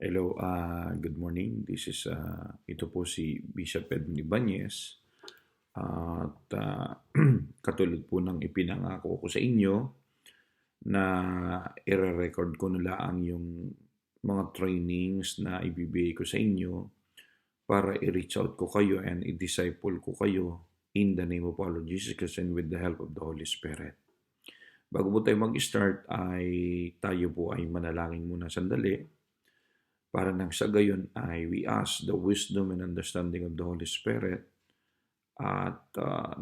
Hello, good morning. Ito po si Bishop Edwin Ibanez. At katulad po ng ipinangako ko sa inyo na ire-record ko na lang yung mga trainings na ibibigay ko sa inyo para i-reach out ko kayo and i-disciple ko kayo in the name of our Lord Jesus Christ and with the help of the Holy Spirit. Bago po tayo mag-start ay tayo po ay manalangin muna sandali para nang sa gayon ay we ask the wisdom and understanding of the Holy Spirit at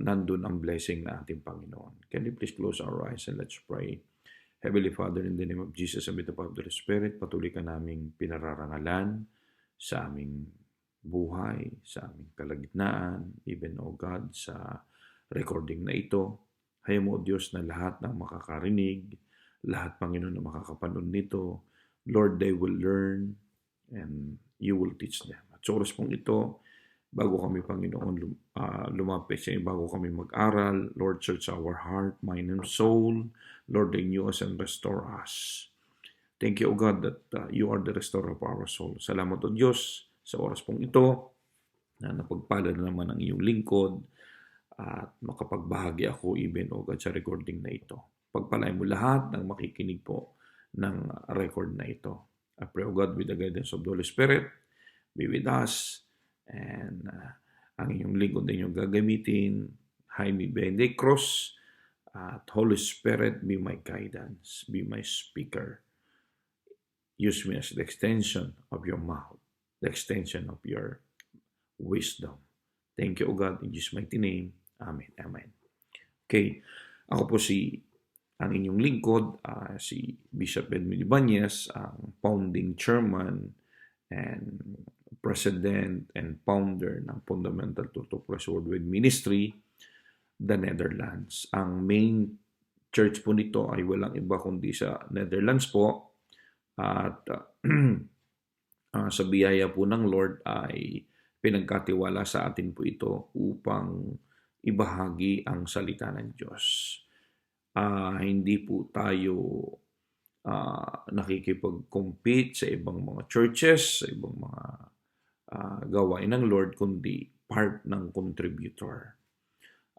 nandun ang blessing na ating Panginoon. Can you please close our eyes and let's pray? Heavenly Father, in the name of Jesus and with the power of the Holy Spirit, patuloy ka naming pinararangalan sa aming buhay, sa aming kalagitnaan, even, O God, sa recording na ito. Hayaan mo, O Diyos, na lahat ng makakarinig, lahat, Panginoon, na makakapanood nito, Lord, they will learn and you will teach them. At sa oras pong ito, bago kami, Panginoon, lumapit sa iyo, bago kami mag-aral, Lord, search our heart, mind, and soul. Lord, renew us and restore us. Thank you, O God, that you are the restorer of our soul. Salamat, O Diyos, sa oras pong ito, na napagpala na naman ang iyong lingkod, at makapagbahagi ako even, O God, sa recording na ito. Pagpalain mo lahat ng makikinig po ng record na ito. I pray, O God, with the guidance of the Holy Spirit, be with us, and ang inyong lingkod na inyong gagamitin, Jaime Bende Cross, at Holy Spirit, be my guidance, be my speaker. Use me as the extension of your mouth, the extension of your wisdom. Thank you, O God, in Jesus' mighty name. Amen. Amen. Okay, ako po ang inyong lingkod, si Bishop Edwin Ibanez, ang founding chairman and president and founder ng Fundamental Truth of Christ Worldwide Ministry, the Netherlands. Ang main church po nito ay walang iba kundi sa Netherlands po. At sa biyaya po ng Lord ay pinagkatiwala sa atin po ito upang ibahagi ang salita ng Diyos. Hindi po tayo nakikipag-compete sa ibang mga churches, sa ibang mga gawain ng Lord, kundi part ng contributor.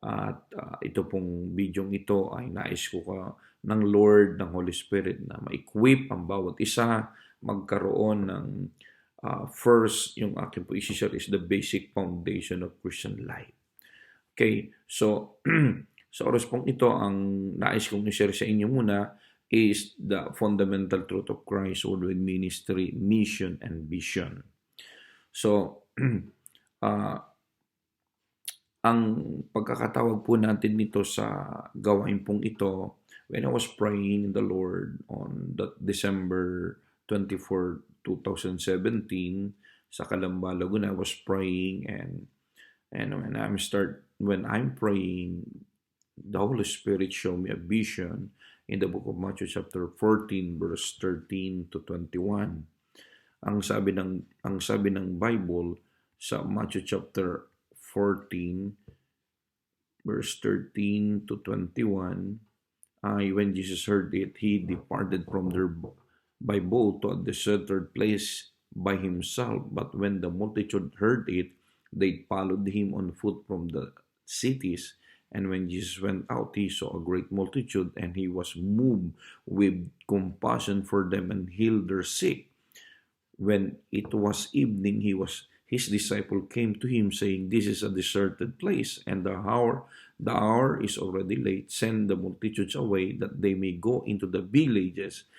At ito pong video ito ay nais ko ng Lord, ng Holy Spirit na ma-equip ang bawat isa, magkaroon ng first, yung akin po isi-share is the basic foundation of Christian life. Okay, so sa oras pong ito, ang nais kong i-share sa inyo muna is the fundamental truth of Christ Worldwide Ministry, mission and vision. So, ang pagkakatawag po natin nito sa gawain pong ito, when I was praying in the Lord on that December 24, 2017, sa Calamba, Laguna, I was praying and when I'm praying, the Holy Spirit showed me a vision in the book of Matthew chapter 14 verse 13 to 21. Ang sabi ng Bible sa Matthew chapter 14 verse 13 to 21 ay when Jesus heard it, he departed from there by boat to a deserted place by himself. But when the multitude heard it, they followed him on foot from the cities. And when Jesus went out, he saw a great multitude, and he was moved with compassion for them and healed their sick. When it was evening, his disciple came to him, saying, "This is a deserted place, and the hour is already late. Send the multitudes away, that they may go into the villages,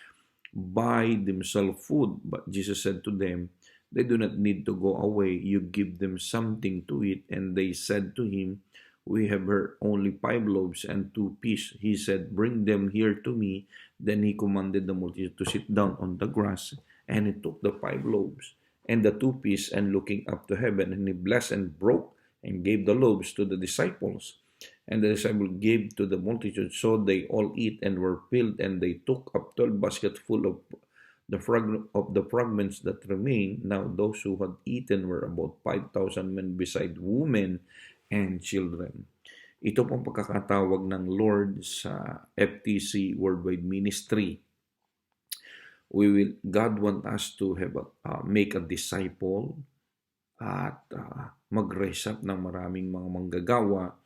buy themselves food." But Jesus said to them, "They do not need to go away. You give them something to eat." And they said to him, "We have here only 5 loaves and 2 fish." He said, "Bring them here to me." Then he commanded the multitude to sit down on the grass, and he took the 5 loaves and the 2 fish, and looking up to heaven, and he blessed and broke and gave the loaves to the disciples. And the disciples gave to the multitude, so they all eat and were filled, and they took up 12 baskets full of the fragments that remained. Now those who had eaten were about 5,000 men, beside women and children. Ito pong pagkakatawag ng Lord sa FTC Worldwide Ministry. God want us to make a disciple at mag-raise up ng maraming mga manggagawa.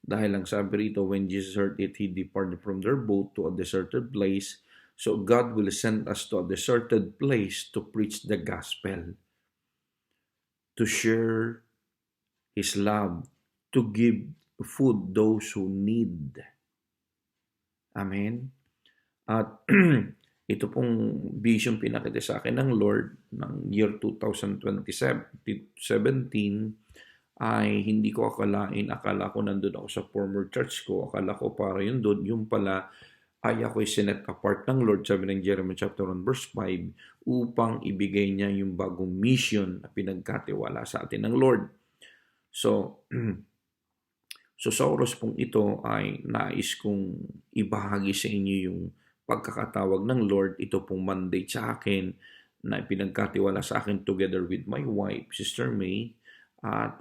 Dahil ang sabi rito, when Jesus heard it, He departed from their boat to a deserted place. So God will send us to a deserted place to preach the gospel, to share His love, to give food those who need. Amen? At ito pong vision pinakita sa akin ng Lord ng year 2017 ay hindi ko akalain. Akala ko nandun ako sa former church ko. Akala ko para yun doon. Yung pala ay ako'y sinet apart ng Lord, sabi ng Jeremiah chapter 1 verse 5, upang ibigay niya yung bagong mission na pinagkatiwala sa atin ng Lord. So sa oras pong ito ay nais kong ibahagi sa inyo yung pagkakatawag ng Lord. Ito pong mandate sa akin na pinagkatiwala sa akin together with my wife, Sister May. At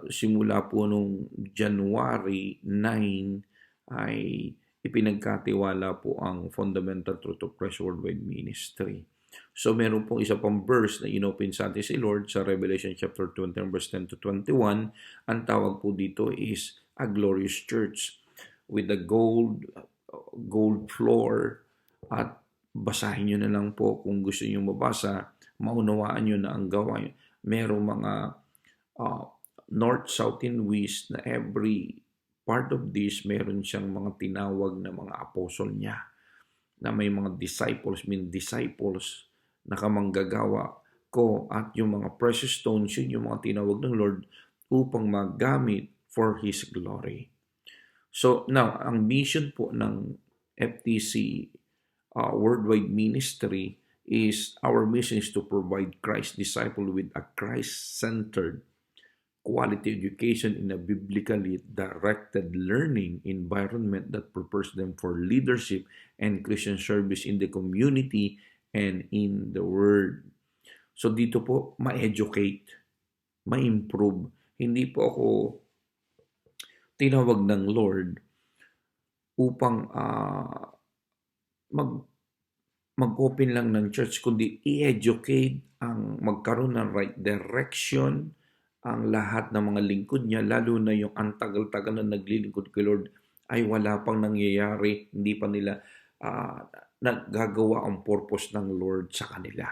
simula po nung January 9 ay ipinagkatiwala po ang Fundamental Truth of Christ Worldwide Ministry. So meron pong isa pang verse na inopen sa atin si Lord sa Revelation chapter 20 verse 10 to 21. Ang tawag po dito is a glorious church with a gold floor. At basahin nyo na lang po kung gusto nyo mabasa, maunawaan nyo na ang gawain. Merong mga north, south, and west na every part of this, meron siyang mga tinawag na mga apostle niya na may mga disciples na kamanggagawa ko, at yung mga precious stones, yun yung mga tinawag ng Lord upang magamit for His glory. So now, ang mission po ng FTC Worldwide Ministry is, our mission is to provide Christ disciple with a Christ-centered quality education in a biblically directed learning environment that prepares them for leadership and Christian service in the community and in the Word. So dito po, ma-educate, ma-improve. Hindi po ako tinawag ng Lord upang mag-open lang ng church, kundi i-educate, ang magkaroon ng right direction ang lahat ng mga lingkod niya, lalo na yung ang tagal-tagal na naglilingkod kay Lord ay wala pang nangyayari, hindi pa nila naggagawa ang purpose ng Lord sa kanila.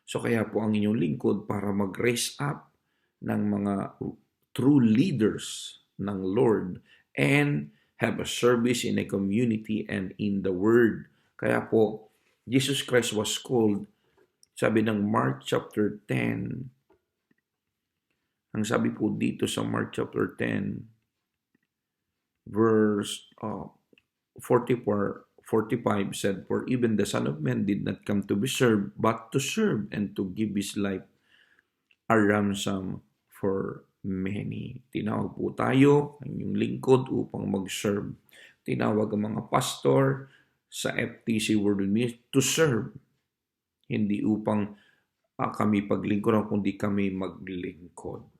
So kaya po ang inyong lingkod para mag-raise up ng mga true leaders ng Lord and have a service in a community and in the Word. Kaya po, Jesus Christ was called, sabi ng Mark chapter 10, ang sabi po dito sa Mark chapter 10, verse 45 said, "For even the Son of Man did not come to be served, but to serve and to give His life a ransom for many." Tinawag po tayo, ang inyong lingkod, upang mag-serve. Tinawag ang mga pastor sa FTC World Ministry to serve. Hindi upang kami paglingkuran, kundi kami maglingkod.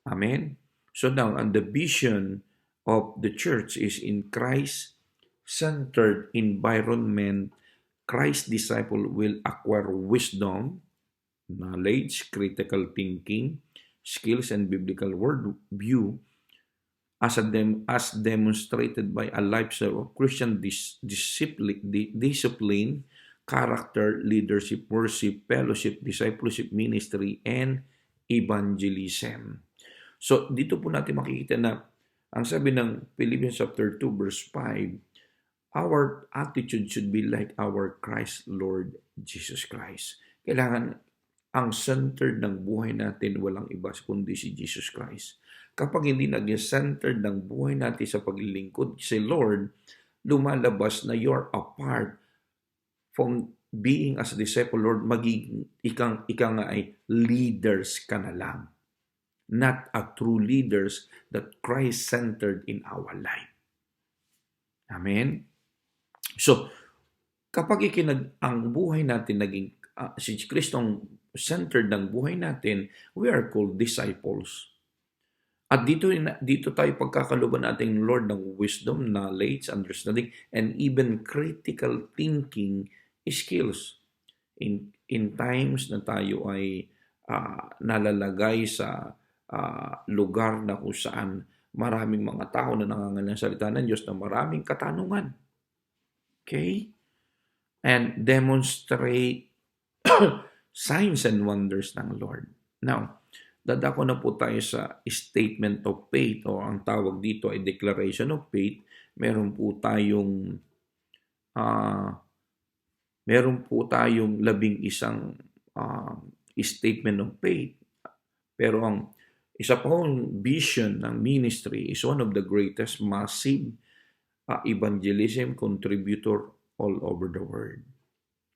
Amen? So now, and the vision of the church is in Christ-centered environment. Christ disciple will acquire wisdom, knowledge, critical thinking, skills, and biblical worldview as demonstrated by a lifestyle of Christian discipline, character, leadership, worship, fellowship, discipleship, ministry, and evangelism. So dito po natin makikita na ang sabi ng Philippians chapter 2 verse 5, our attitude should be like our Christ Lord Jesus Christ. Kailangan ang center ng buhay natin walang iba kundi si Jesus Christ. Kapag hindi naging centered ng buhay natin sa paglilingkod si Lord, lumalabas na you're apart from being as a disciple, Lord, magiging ika nga ay leaders ka na lang. Not a true leaders that Christ-centered in our life. Amen? So, kapag ang buhay natin naging si Kristong centered ng buhay natin, we are called disciples. At dito tayo pagkakaluban natin, Lord, ng wisdom, knowledge, understanding, and even critical thinking skills. In times na tayo ay nalalagay sa lugar na kung saan maraming mga tao na nangangailangan ng salita ng Diyos na maraming katanungan. Okay? And demonstrate signs and wonders ng Lord. Now, dadako na po tayo sa statement of faith o ang tawag dito ay declaration of faith. Meron po tayong 11 statement of faith. Pero ang isa pong vision ng ministry is one of the greatest massive evangelism contributor all over the world.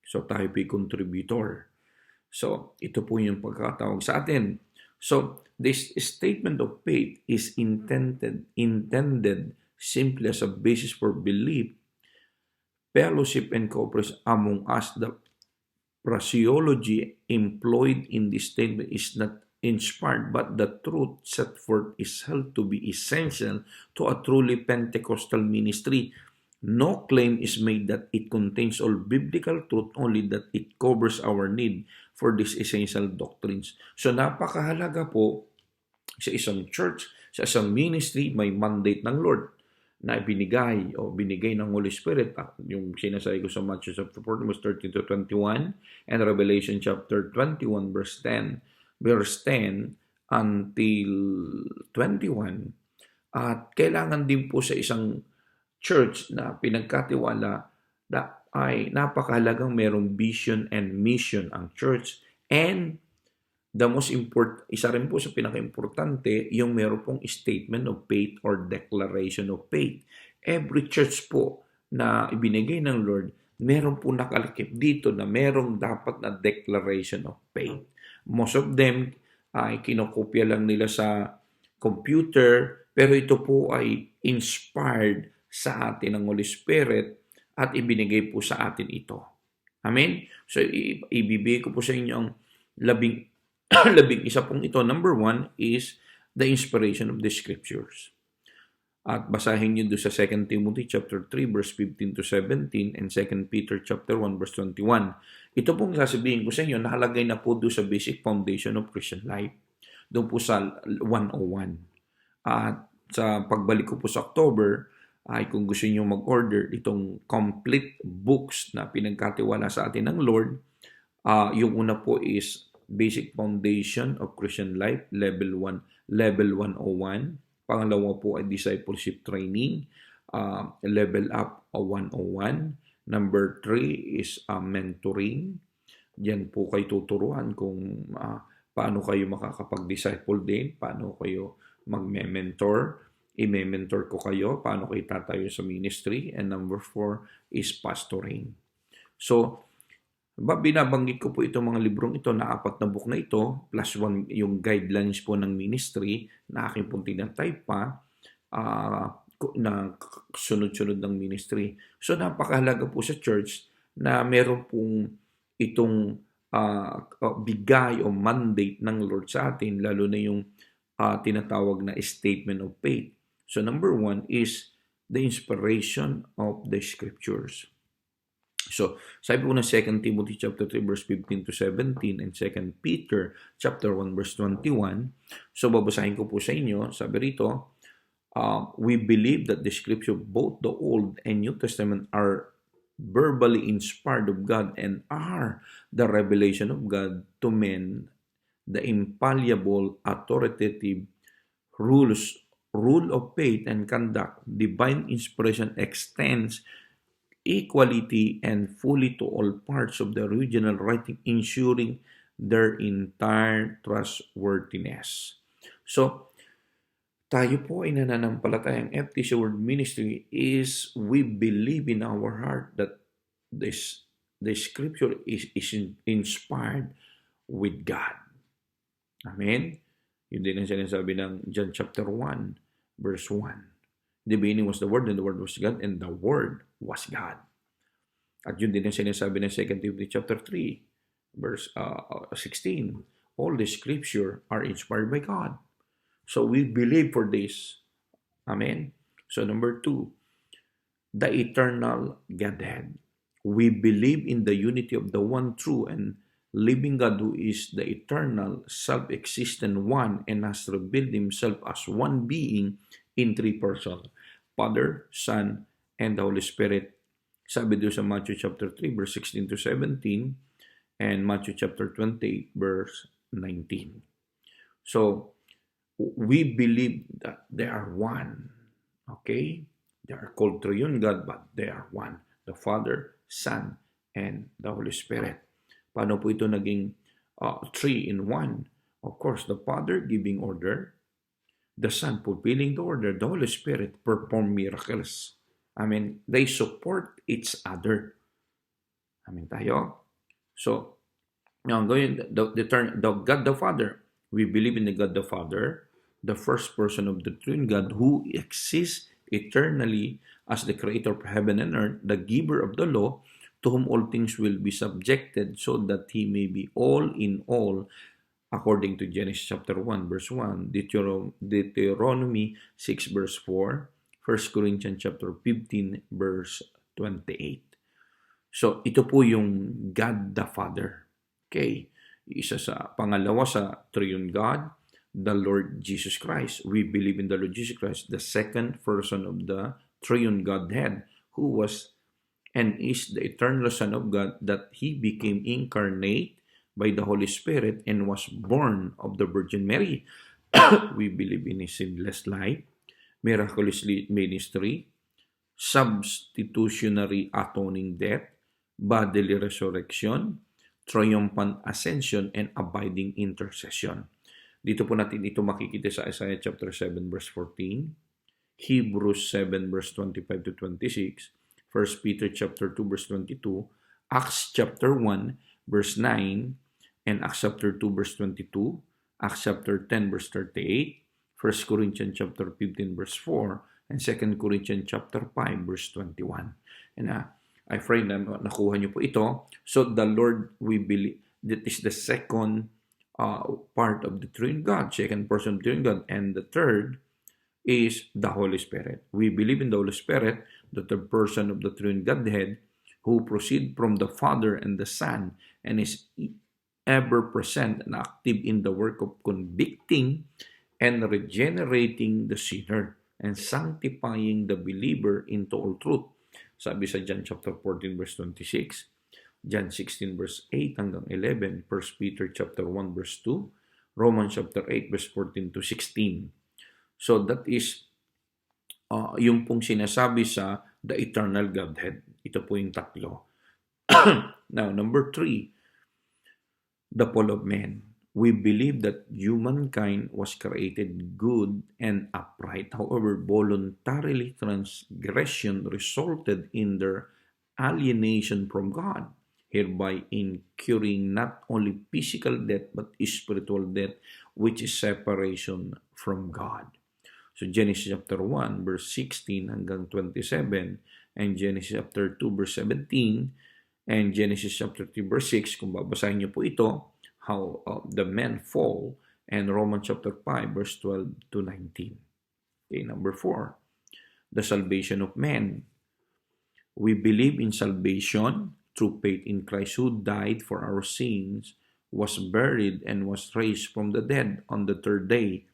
So tayo po'y contributor. So ito po yung pagkatawag sa atin. So this statement of faith is intended simply as a basis for belief, fellowship, and cooperation among us. The phraseology employed in this statement is not inspired, but the truth set forth is held to be essential to a truly Pentecostal ministry. No claim is made that it contains all biblical truth, only that it covers our need for these essential doctrines. So napakahalaga po sa isang church, sa isang ministry, may mandate ng Lord na binigay ng Holy Spirit. Yung sinasabi ko sa Matthew chapter 14 verse 13 to 21 and Revelation chapter 21 verse 10 until 21. At kailangan din po sa isang church na pinagkatiwala na ay napakahalagang merong vision and mission ang church. And the most important, isa rin po sa pinaka-importante, yung meron pong statement of faith or declaration of faith. Every church po na ibinigay ng Lord, meron po nakalakip dito na merong dapat na declaration of faith. Most of them ay kinokopya lang nila sa computer, pero ito po ay inspired sa atin ng Holy Spirit at ibinigay po sa atin ito. Amen? So, ibibigay ko po sa inyo ang labing isa pong ito. Number 1 is the inspiration of the Scriptures. At basahin niyo doon sa 2 Timothy chapter 3 verse 15 to 17 and 2 Peter chapter 1 verse 21. Ito pong sasabihin ko sa inyo, nakalagay na po doon sa basic foundation of Christian life. Doon po sa 101. At sa pagbalik ko po sa October, ay kung gusto niyo mag-order itong complete books na pinagkatiwala sa atin ng Lord, yung una po is Basic Foundation of Christian Life, Level 101. Pangalawa po ay Discipleship Training, Level Up 101. Number 3 is Mentoring. Diyan po kayo tuturuan kung paano kayo makakapag-disciple din, paano kayo mag-mentor. I-mentor ko kayo, paano kayo tatayo sa ministry. And number 4 is Pastoring. So, binabanggit ko po itong mga librong ito na 4 na book na ito, plus 1 yung guidelines po ng ministry na aking pong tinatay pa na sunod-sunod ng ministry. So napakahalaga po sa church na meron pong itong bigay o mandate ng Lord sa atin, lalo na yung tinatawag na statement of faith. So number 1 is the inspiration of the Scriptures. So, sabi po ng 2 Timothy chapter 3 verse 15 to 17 and 2 Peter chapter 1 verse 21. So, babasahin ko po sa inyo. Sabi rito, we believe that the Scripture, both the Old and New Testament, are verbally inspired of God and are the revelation of God to men, the infallible, authoritative rule of faith and conduct. Divine inspiration extends equality and fully to all parts of the original writing, ensuring their entire trustworthiness. So, tayo po ay nananampalatayang FTC Word Ministry is we believe in our heart that the Scripture is inspired with God. Amen? Yun din ang sinasabi ng John chapter 1 verse 1. The beginning was the Word, and the Word was God, and the Word was God. At yun din ang sinasabi ng 2 Timothy chapter 3, verse 16. All the Scripture are inspired by God. So we believe for this. Amen. So number 2, the eternal Godhead. We believe in the unity of the one true and living God who is the eternal, self-existent one and has revealed himself as one being in 3 persons, Father, Son, and the Holy Spirit. Sabi doon sa Matthew chapter 3, verse 16 to 17, and Matthew chapter 28, verse 19. So, we believe that they are one. Okay? They are called Triune God, but they are one. The Father, Son, and the Holy Spirit. Paano po ito naging 3 in 1? Of course, the Father giving order, the Son fulfilling the order, the Holy Spirit perform miracles. I mean, they support each other. Amen tayo? So, now going the God the Father, we believe in the God the Father, the first person of the Triune God who exists eternally as the creator of heaven and earth, the giver of the law, to whom all things will be subjected, so that he may be all in all, according to Genesis chapter 1, verse 1, Deuteronomy 6, verse 4, 1 Corinthians chapter 15, verse 28. So, ito po yung God the Father. Okay? Isa sa pangalawa sa Triune God, the Lord Jesus Christ. We believe in the Lord Jesus Christ, the second person of the Triune Godhead, who was and is the eternal Son of God, that he became incarnate by the Holy Spirit and was born of the Virgin Mary. We believe in his sinless life, miraculous ministry, substitutionary atoning death, bodily resurrection, triumphant ascension, and abiding intercession. Dito po natin ito makikita sa Isaiah chapter 7 verse 14, Hebrews 7 verse 25 to 26, 1 Peter chapter 2 verse 22, Acts chapter 1 verse 9, and Acts chapter 2 verse 22, Acts chapter 10 verse 38, 1 Corinthians chapter 15 verse 4, and 2 Corinthians chapter 5 verse 21. And I pray na nakuha niyo po ito. So the Lord, we believe, that is the second part of the Triune God, second person of the Triune God, and the third is the Holy Spirit. We believe in the Holy Spirit, the third person of the Triune Godhead, who proceed from the Father and the Son, and is ever present and active in the work of convicting and regenerating the sinner and sanctifying the believer into all truth. Sabi sa John chapter 14 verse 26, John 16 verse 8 hanggang 11, 1 Peter chapter 1 verse 2, Romans chapter 8 verse 14 to 16. So that is yung pong sinasabi sa the eternal Godhead. Ito po yung tatlo. Now, number 3, the fall of man. We believe that humankind was created good and upright. However, voluntarily transgression resulted in their alienation from God, hereby incurring not only physical death but spiritual death, which is separation from God. So Genesis chapter 1 verse 16 hanggang 27, and Genesis chapter 2 verse 17, and Genesis chapter 3 verse 6, kung babasahin niyo po ito, how the men fall, and Romans chapter 5 verse 12 to 19. Okay, number 4, the salvation of man. We believe in salvation through faith in Christ, who died for our sins, was buried, and was raised from the dead on the third day.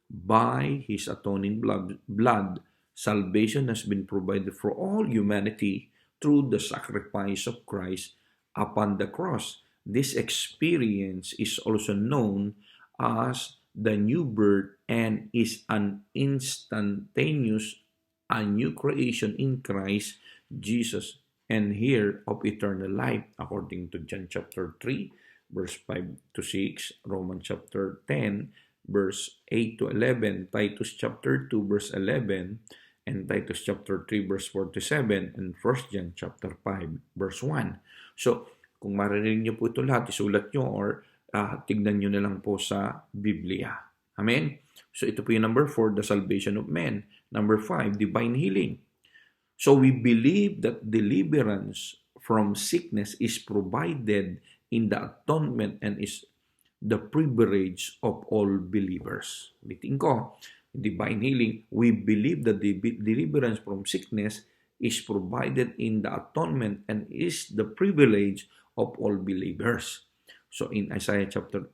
By his atoning blood, salvation has been provided for all humanity through the sacrifice of Christ upon the cross. This experience is also known as the new birth and is an instantaneous, a new creation in Christ Jesus and heir of eternal life, according to John chapter 3 verse 5 to 6, Romans chapter 10 verse 8 to 11, Titus chapter 2 verse 11, and Titus chapter 3 verse 4 to 7, and 1 John chapter 5 verse 1. So, kung marinig niyo po ito lahat, isulat niyo or tignan niyo na lang po sa Biblia. Amen? So, ito po yung number 4, the salvation of men. Number 5, divine healing. So, we believe that deliverance from sickness is provided in the atonement and is the privilege of all believers. Ulitin ko, divine healing, we believe that the deliverance from sickness is provided in the atonement and is the privilege of all believers. So in Isaiah chapter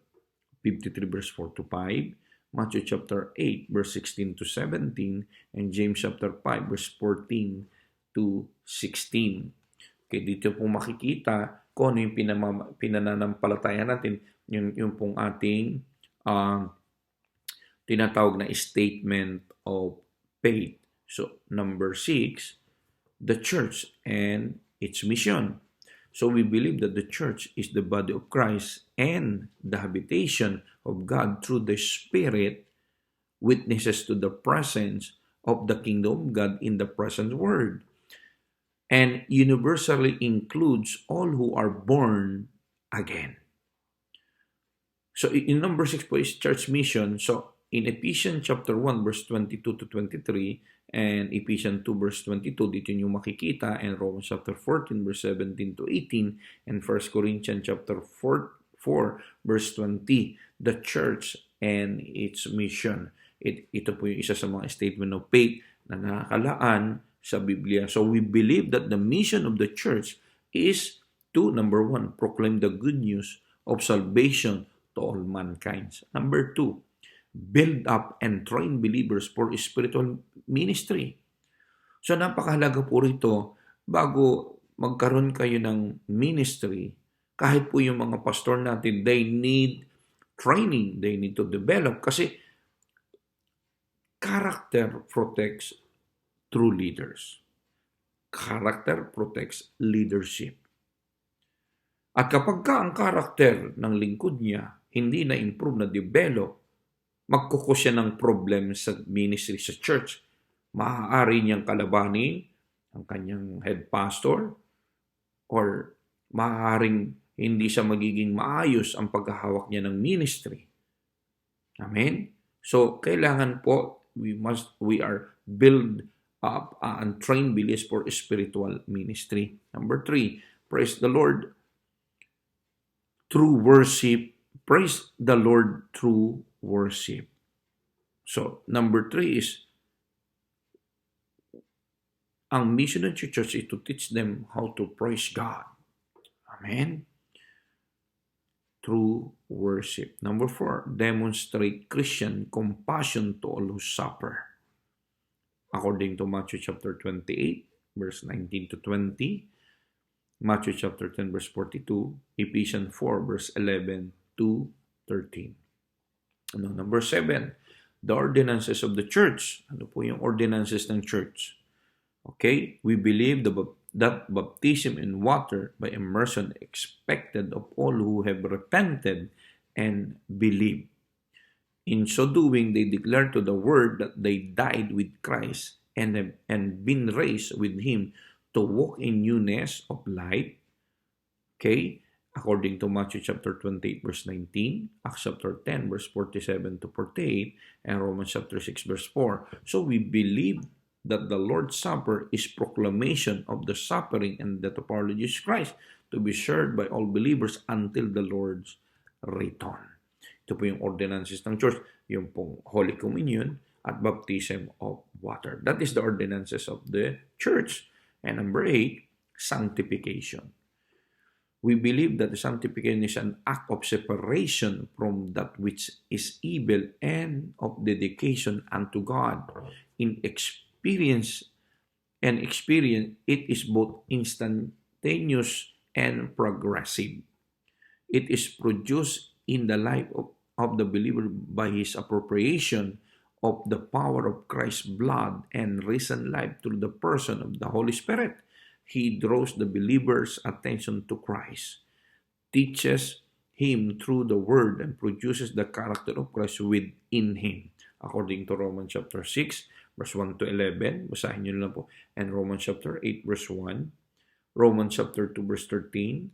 53 verse 4 to 5, Matthew chapter 8 verse 16 to 17, and James chapter 5 verse 14 to 16. Okay, dito po makikita kung ano yung pinananampalataya natin, yung pong ating tinatawag na statement of faith. So, number 6, the church and its mission. So we believe that the church is the body of Christ and the habitation of God through the Spirit, witnesses to the presence of the kingdom of God in the present world, and universally includes all who are born again. So in number 6 po is church mission. So in Ephesians chapter 1 verse 22 to 23 and Ephesians 2 verse 22, dito nyo makikita, and Romans chapter 14 verse 17 to 18 and 1 Corinthians chapter 4 verse 20, the church and its mission. Ito po yung isa sa mga statement of faith na nakalaan sa Biblia. So we believe that the mission of the church is to, number 1, proclaim the good news of salvation to all mankind. Number 2, build up and train believers for spiritual ministry. So napakahalaga po rito, bago magkaroon kayo ng ministry, kahit po yung mga pastor natin, they need training, they need to develop, kasi character protects true leaders. Character protects leadership. At kapag ang character ng lingkod niya hindi na improve, na develop, magkukos siya ng problem sa ministry sa church. Maaari niyang kalabanin ang kanyang head pastor, or maaaring hindi siya magiging maayos ang paghahawak niya ng ministry. Amen? So, kailangan po, we are build up and train believers for spiritual ministry. Number 3, praise the Lord through worship. Praise the Lord through worship. So, number 3 is, ang mission ng church is to teach them how to praise God. Amen? Through worship. Number 4, demonstrate Christian compassion to all who suffer. According to Matthew chapter 28, verse 19 to 20, Matthew chapter 10, verse 42, Ephesians 4, verse 11 to 13. Number 7, the ordinances of the church. Ano po yung ordinances ng church? Okay, we believe that baptism in water by immersion expected of all who have repented and believed. In so doing, they declare to the world that they died with Christ and been raised with Him to walk in newness of life. Okay, according to Matthew chapter 28, verse 19, Acts chapter 10, verse 47 to 48, and Romans chapter 6, verse 4. So we believe that the Lord's Supper is proclamation of the suffering and death of our Lord Jesus Christ, to be shared by all believers until the Lord's return. Ito po yung ordinances ng church, yung pong Holy Communion at baptism of water. That is the ordinances of the church. And number 8, sanctification. We believe that the sanctification is an act of separation from that which is evil and of dedication unto God. In experience, it is both instantaneous and progressive. It is produced in the life of the believer by his appropriation of the power of Christ's blood and risen life through the person of the Holy Spirit. He draws the believer's attention to Christ, teaches him through the word, and produces the character of Christ within him. According to Romans chapter 6, verse 1 to 11, basahin nyo lang po, and Romans chapter 8, verse 1, Romans chapter 2, verse 13,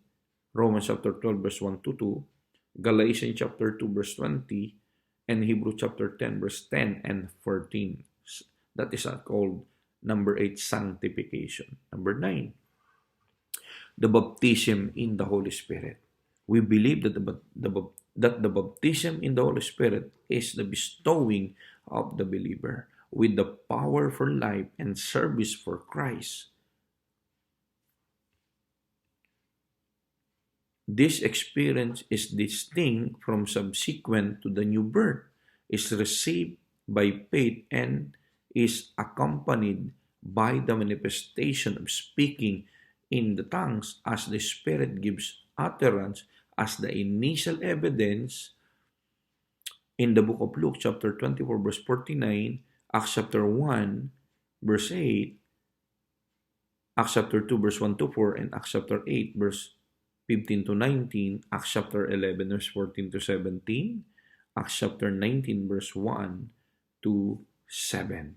Romans chapter 12, verse 1 to 2, Galatians chapter 2, verse 20, and Hebrew chapter 10, verse 10 and 14. That is called number 8, sanctification. Number 9, the baptism in the Holy Spirit. We believe that that the baptism in the Holy Spirit is the bestowing of the believer with the power for life and service for Christ. This experience is distinct from subsequent to the new birth, is received by faith, and is accompanied by the manifestation of speaking in the tongues as the Spirit gives utterance as the initial evidence in the book of Luke chapter 24 verse 49, Acts chapter 1 verse 8, Acts chapter 2 verse 1 to 4, and Acts chapter 8 verse 15 to 19, Acts chapter 11 verse 14 to 17, Acts chapter 19 verse 1 to 7.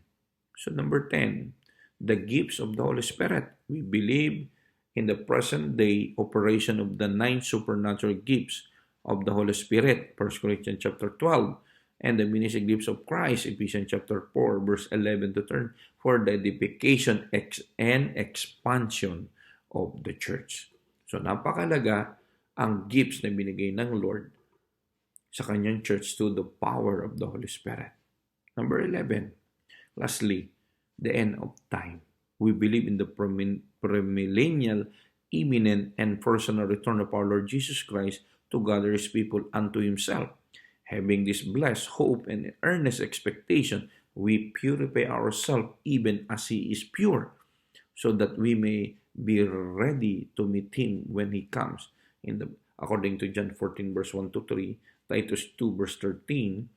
So number 10, the gifts of the Holy Spirit. We believe in the present day operation of the 9 supernatural gifts of the Holy Spirit, 1 Corinthians chapter 12, and the ministry gifts of Christ, Ephesians chapter 4, verse 11 to 13, for the edification and expansion of the church. So napakalaga ang gifts na binigay ng Lord sa kanyang church to the power of the Holy Spirit. Number 11, lastly, the end of time. We believe in the premillennial, imminent, and personal return of our Lord Jesus Christ to gather His people unto Himself. Having this blessed hope and earnest expectation, we purify ourselves even as He is pure, so that we may be ready to meet Him when He comes. According to John 14 verse 1 to 3, Titus 2 verse 13,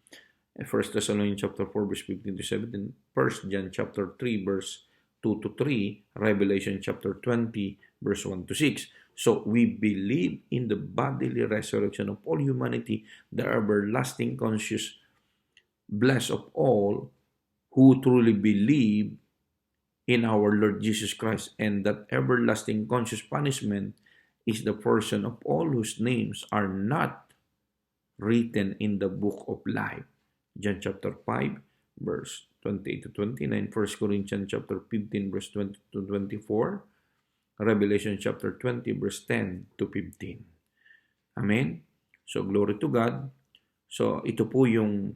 1 Thessalonians chapter 4 verse 15 to 17, 1 John chapter 3 verse 2 to 3, Revelation chapter 20 verse 1 to 6. So we believe in the bodily resurrection of all humanity, the everlasting conscious blessed of all who truly believe in our Lord Jesus Christ, and that everlasting conscious punishment is the portion of all whose names are not written in the book of life. John chapter 5 verse 28 to 29, 1 Corinthians chapter 15 verse 20 to 24, Revelation chapter 20 verse 10 to 15. Amen? So glory to God. So ito po yung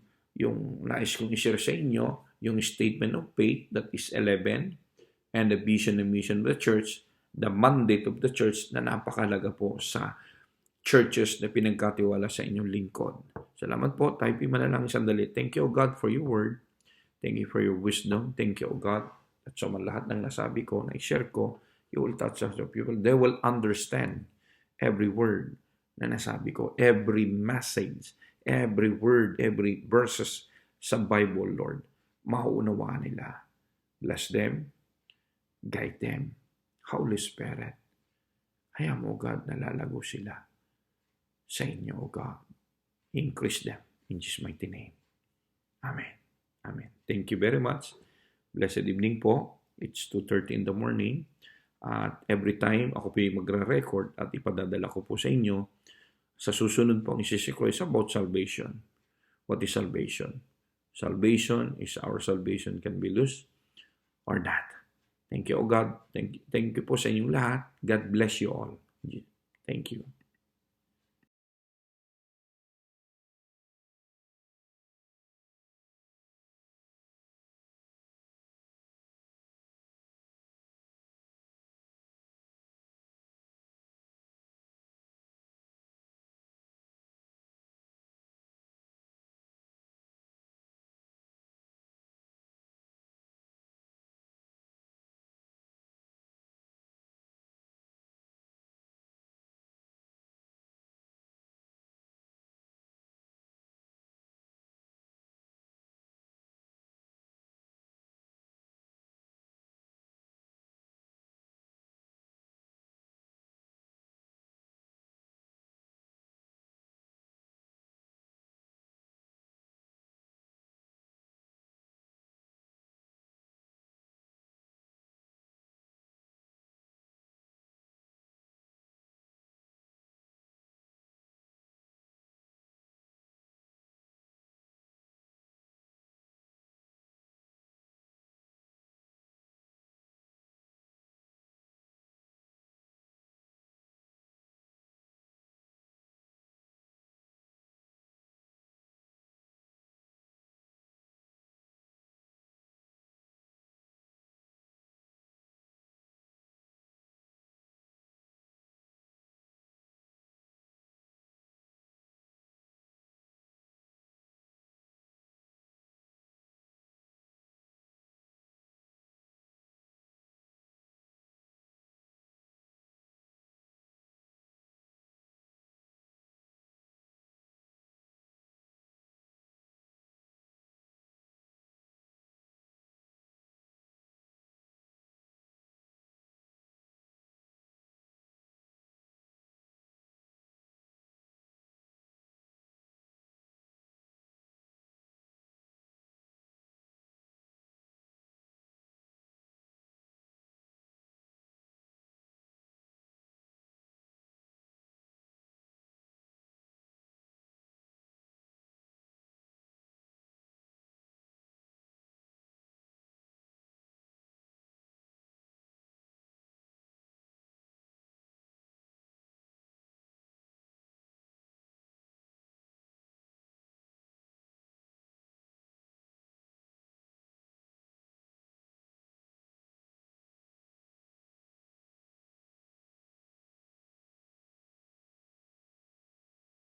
nais kong i-share sa inyo, yung statement of faith, that is 11, and the vision and mission of the church, the mandate of the church na napakalaga po sa churches na pinagkatiwala sa inyong lingkod. Salamat po. Tayo manalangin sandali. Thank you, O God, for your word. Thank you for your wisdom. Thank you, O God, at sa lahat ng nasabi ko, na i-share ko, you will touch us of people. They will understand every word na nasabi ko, every message, every word, every verses sa Bible, Lord. Mauunawaan nila. Bless them. Guide them. Holy Spirit, hayaan mo, God, nalalago sila sa inyo, O God. Increase them in Jesus' mighty name. Amen. Amen. Thank you very much. Blessed evening po. It's 2:30 in the morning. At every time ako po yung magre-record at ipadadala ko po sa inyo, sa susunod po ang isisiko is about salvation. What is salvation? Salvation is our salvation can be lost or not. Thank you, O God. Thank you po sa inyong lahat. God bless you all. Thank you.